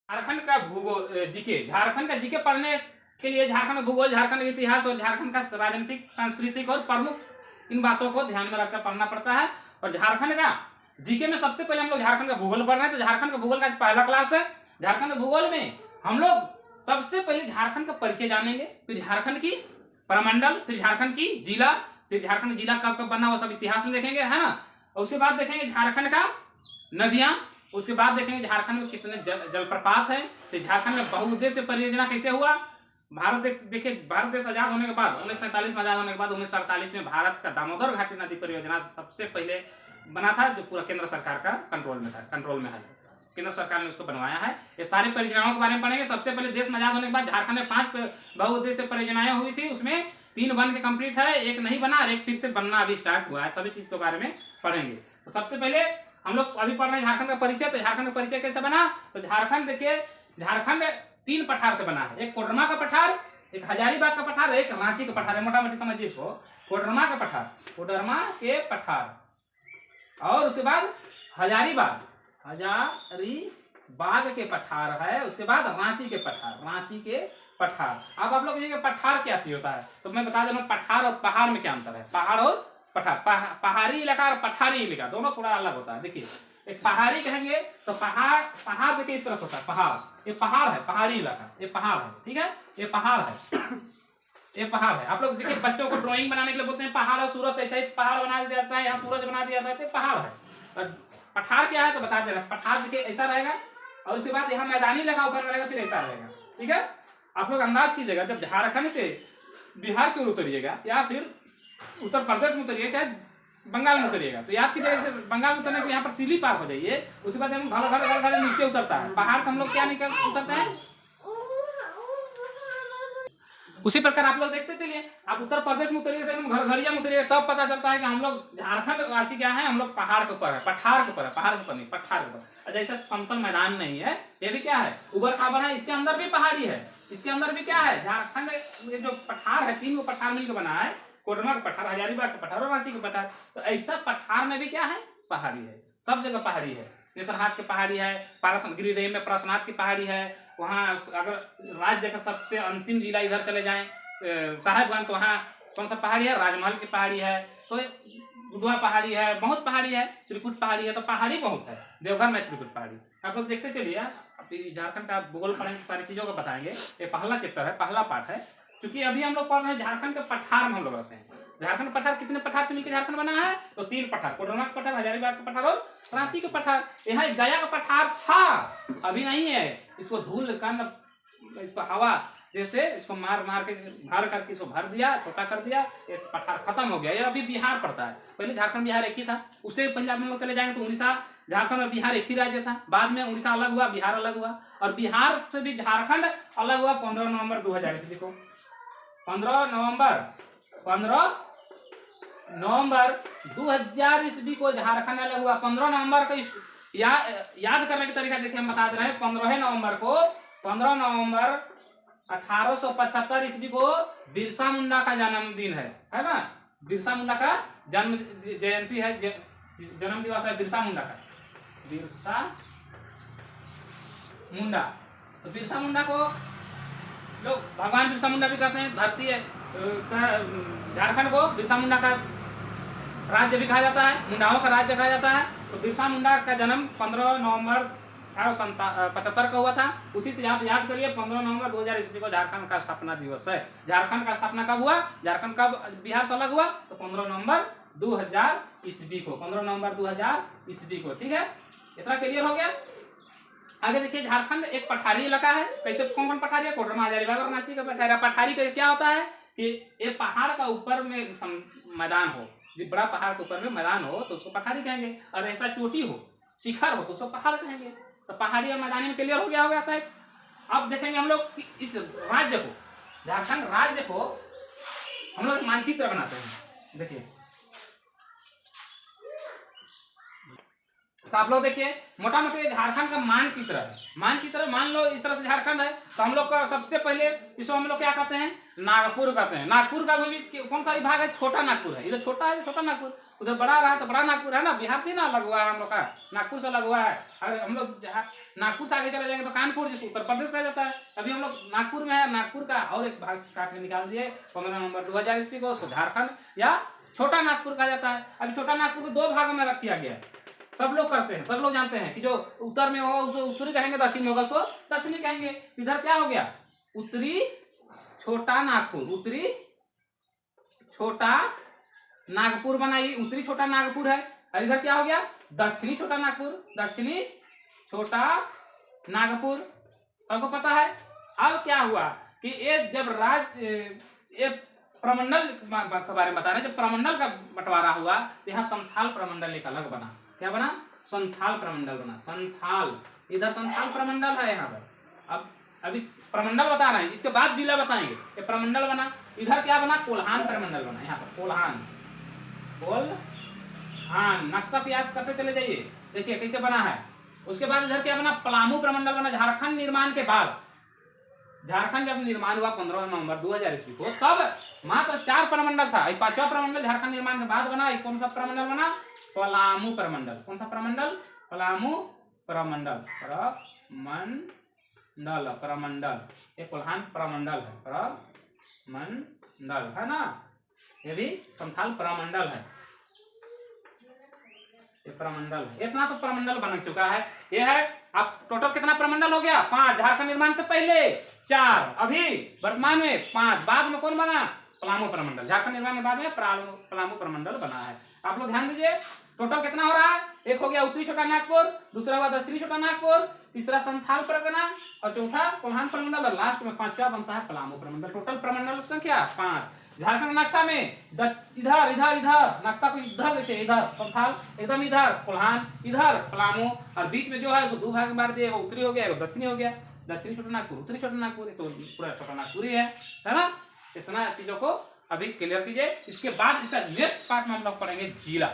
झारखंड का भूगोल जीके, झारखंड का जीके पढ़ने के लिए झारखंड का भूगोल, झारखंड का इतिहास और झारखंड का राजनीतिक, सांस्कृतिक और प्रमुख इन बातों को ध्यान में रखकर पढ़ना पड़ता है। और झारखंड का जीके में सबसे पहले हम लोग झारखंड का भूगोल पढ़ रहे हैं, तो झारखंड का भूगोल का पहला क्लास है। झारखंड के भूगोल में हम लोग सबसे पहले झारखंड का परिचय जानेंगे, फिर झारखंड की प्रमंडल, फिर झारखंड की जिला, फिर झारखंड जिला कब कब बना वो सब इतिहास में देखेंगे, है ना। उसके बाद देखेंगे झारखंड का नदियां, उसके बाद देखेंगे झारखंड में कितने जलप्रपात है, फिर झारखंड में बहुउद्देश्य परियोजना कैसे हुआ। भारत देखिए, भारत देश आजाद होने के बाद 1947 में आजाद होने के बाद 1948 में भारत का दामोदर घाटी नदी परियोजना सबसे पहले बना था, जो पूरा केंद्र सरकार का कंट्रोल में है, केंद्र सरकार ने उसको बनवाया है। ये सारी परियोजनाओं के बारे में पढ़ेंगे। सबसे पहले देश में आजाद होने के बाद झारखंड में 5 बहुउद्देश्य परियोजनाएं हुई थी, उसमें 3 बन के कंप्लीट है, 1 नहीं बना और 1 फिर से बनना अभी स्टार्ट हुआ है। सभी चीज के बारे में पढ़ेंगे। तो सबसे पहले हम लोग अभी पढ़ रहे हैं झारखंड का परिचय। तो झारखंड का परिचय कैसे बना, तो झारखंड देखिए, झारखंड 3 पठार से बना है, एक कोडरमा का पठार, एक हजारीबाग का पठार, एक रांची का पठार है। मोटा मोटी समझिए इसको, कोडरमा का पठार, कोडरमा के पठार, और उसके बाद हजारीबाग के पठार है, उसके बाद रांची के पठार। अब आप लोग ये पठार क्या चीज होता है, तो मैं बता दे रहा हूँ पठार और पहाड़ में क्या अंतर है। पहाड़ और पठार, पहाड़ी इलाका और पठारी इलाका दोनों थोड़ा अलग होता है। देखिए, एक पहाड़ी कहेंगे तो पहाड़ देखिए इस तरफ होता है, पहाड़, ये पहाड़ है, पहाड़ी इलाका, ये पहाड़ है, ठीक है, ये पहाड़ है, ये पहाड़ है। आप लोग देखिए, बच्चों को ड्राइंग बनाने के लिए बोलते हैं पहाड़ और सूरज, ऐसा ही पहाड़ बना दिया जाता है, यहाँ सूरज बना दिया जाता है, पहाड़ है। और पठार क्या है तो बता दे रहा हूँ, पठार देखिए ऐसा रहेगा, और उसके बाद यहाँ मैदानी लगा ऊपर रहेगा, फिर ऐसा रहेगा, ठीक है। आप लोग अंदाज कीजिएगा, जब झारखंड से बिहार की ओर उतरिएगा या फिर उत्तर प्रदेश में उतरिएगा, बंगाल में उतरिएगा, तो याद कीजिएगा बंगाल में उतरने के यहाँ पर सीली पार हो जाइए, उसके बाद हम घर नीचे उतरता है, पहाड़ से हम लोग क्या निकल उतरते हैं। उसी प्रकार आप लोग देखते चलिए, आप उत्तर प्रदेश में उतरिएगा, घरघरिया में उतरिएगा, तब पता चलता है कि हम लोग झारखंड वासी क्या है, हम लोग पहाड़ के ऊपर है, पठार के ऊपर है, पहाड़ के ऊपर नहीं, पठार के ऊपर। जैसा समतल मैदान नहीं है, ये भी क्या है, उबड़ खाबड़ है, इसके अंदर भी पहाड़ी है, इसके अंदर भी क्या है, झारखंड ये जो पठार है, 3 पठार मिलकर बना है, कोडरमा का पठार, हजारीबाग का पठार और रांची का पठार। तो ऐसा पठार में भी क्या है, पहाड़ी है, सब जगह पहाड़ी है। नेतरहाट की पहाड़ी है, गिरिडीह में पारसनाथ की पहाड़ी है, वहाँ अगर राज्य का सबसे अंतिम जिला इधर चले जाएं साहेबगंज, तो वहाँ कौन सा पहाड़ी है, राजमहल की पहाड़ी है, तो बुधवा पहाड़ी है, बहुत पहाड़ी है, त्रिकुट पहाड़ी है, तो पहाड़ी बहुत है। देवघर में त्रिकुट पहाड़ी। आप लोग देखते चलिए, झारखंड का भूगोल पढ़ेंगे, सारी चीजों को बताएंगे। ये पहला चैप्टर है, पहला पार्ट है, क्योंकि अभी हम लोग पढ़ रहे हैं झारखंड के पठार में हम लोग रहते हैं। झारखंड पठार कितने पठार से मिलकर झारखंड बना है, तो 3 पठार, कोडरमा का पठार, हजारीबाग का पठार और रांची का पठार। यहाँ गया का पठार था, अभी नहीं है, इसको धूल का, इसको हवा जैसे इसको मार के भर करके इसको भर दिया, छोटा कर दिया, एक पठार खत्म हो गया। ये अभी बिहार पड़ता है, पहले झारखंड बिहार एक ही था। उससे पहले हम लोग चले जाएंगे तो उड़ीसा, झारखंड और बिहार एक ही राज्य था, बाद में उड़ीसा अलग हुआ, बिहार अलग हुआ, और बिहार से भी झारखंड अलग हुआ 15 नवंबर 2000 ईस्वी को, 15 नवंबर 2000 ईस्वी को झारखंड अलग हुआ। 15 नवंबर को याद करने का तरीका देखिए, हम बता दे रहे हैं। 15 नवंबर 1875 ईस्वी को बिरसा मुंडा का जन्मदिन है ना, बिरसा मुंडा का जन्म जयंती है, जन्म दिवस है बिरसा मुंडा का, बिरसा मुंडा। तो बिरसा मुंडा को लोग भगवान बिरसा मुंडा भी कहते हैं। धरती झारखंड को बिरसा मुंडा का राज्य भी कहा जाता है, मुंडाओं का राज्य कहा जाता है। तो बिरसा मुंडा का जन्म 15 नवंबर 1875 का हुआ था। उसी से आप याद करिए, 15 नवंबर 2000 ईस्वी को झारखंड का स्थापना दिवस है। झारखंड का स्थापना कब हुआ, झारखंड कब बिहार से अलग हुआ, तो 15 नवंबर 2000 ईस्वी को, 15 नवंबर 2000 ईस्वी को, ठीक है। इतना क्लियर हो गया। आगे देखिए, झारखंड एक पठारी इलाका है। कैसे, कौन कौन पठारी है, कोडरमा, हजारीबाग और रांची का पठारी। पठारी का क्या होता है कि ये पहाड़ का ऊपर में मैदान हो, बड़ा पहाड़ के ऊपर में मैदान हो तो उसको पठारी कहेंगे, और ऐसा चोटी हो, शिखर हो तो उसको पहाड़ कहेंगे। तो पहाड़ी और मैदानी में क्लियर हो गया होगा साहब। अब देखेंगे हम लोग इस राज्य को, झारखंड राज्य को हम लोग मानचित्र बनाते हैं। देखिए, तो आप लोग देखिए, मोटा मोटी झारखंड का मानचित्र है। मानचित्र मान लो इस तरह से झारखंड है, तो हम लोग का सबसे पहले इसको हम लोग क्या कहते हैं, नागपुर कहते हैं। नागपुर का भी कौन सा विभाग है, छोटा नागपुर है, इधर छोटा है, छोटा नागपुर। उधर बड़ा रहा तो बड़ा नागपुर है ना, बिहार से ना अलग हुआ है हम लोग का, नागपुर से अलग हुआ है। अगर हम लोग नागपुर से आगे चले जाएंगे तो कानपुर, जिसको उत्तर प्रदेश कहा जाता है। अभी हम लोग नागपुर में है, नागपुर का और एक भाग काट के निकाल दिए 15 नवंबर 2000 ईस्वी को, उसको झारखंड या छोटा नागपुर कहा जाता है। अभी छोटा नागपुर को 2 भागों में रख किया गया है। सब लोग करते हैं, सब लोग जानते हैं कि जो उत्तर में होगा उसको उत्तरी कहेंगे, दक्षिण में होगा उसको दक्षिणी कहेंगे। इधर क्या हो गया, उत्तरी छोटा नागपुर, उत्तरी छोटा नागपुर बना, ये उत्तरी छोटा नागपुर है। और इधर क्या हो गया, दक्षिणी छोटा नागपुर, दक्षिणी छोटा नागपुर। आपको पता है अब क्या हुआ कि ये जब ये प्रमंडल के बारे में बता रहे हैं, जब प्रमंडल का बंटवारा हुआ तो यहाँ संथाल प्रमंडल एक अलग बना। क्या बना, संथाल प्रमंडल बना, संथाल। इधर संथाल प्रमंडल है यहाँ पर। अब अभी प्रमंडल बता रहे हैं, इसके बाद जिला बताएंगे। ये प्रमंडल बना। इधर क्या बना, कोल्हान प्रमंडल बना, यहाँ पर कोल्हान, कोल्हान। नक्शा पे याद करते चले जाइए, देखिए कैसे बना है। उसके बाद इधर क्या बना, पलामू प्रमंडल बना। झारखंड निर्माण के बाद, झारखंड जब निर्माण हुआ 15 नवंबर 2000 ईस्वी को, तब मात्र 4 प्रमंडल था। 5वां प्रमंडल झारखंड निर्माण के बाद बना। कौन सा प्रमंडल बना, पलामू प्रमंडल। कौन सा प्रमंडल, पलामू प्रमंडल, प्रमंडल, प्रमंडल। ये कोल्हान प्रमंडल है, प्रमंडल है ना। ये भी संथाल प्रमंडल है, ये प्रमंडल है। इतना तो प्रमंडल बन चुका है। ये है, अब टोटल कितना प्रमंडल हो गया, 5। झारखंड निर्माण से पहले 4, अभी वर्तमान में 5। बाद में कौन बना, पलामू प्रमंडल। झारखंड निर्माण के बाद में पलामू प्रमंडल बना है। आप लोग ध्यान दीजिए, टोटल कितना हो रहा है। एक हो गया उत्तरी छोटा नागपुर, दूसरा हुआ दक्षिणी छोटा नागपुर, तीसरा संथाल परगना, और चौथा कोल्हान प्रमंडल, और लास्ट में 5वां बनता है पलामू प्रमंडल। टोटल प्रमंडल की संख्या 5। झारखंड नक्शा में इधर इधर इधर, नक्शा को इधर देखिए, इधर संथाल, एकदम इधर कोल्हान, इधर पलामू, और बीच में जो है उसको 2 भाग में बांट दिए। एगो उत्तरी हो गया, एगो दक्षिणी हो गया। दक्षिणी छोटा नागपुर, उत्तरी छोटा नागपुर, तो पूरा छोटा नागपुर ही है ना। इतना चीजों को अभी क्लियर कीजिए। इसके बाद इसका नेक्स्ट पार्ट में हम लोग पढ़ेंगे जिला।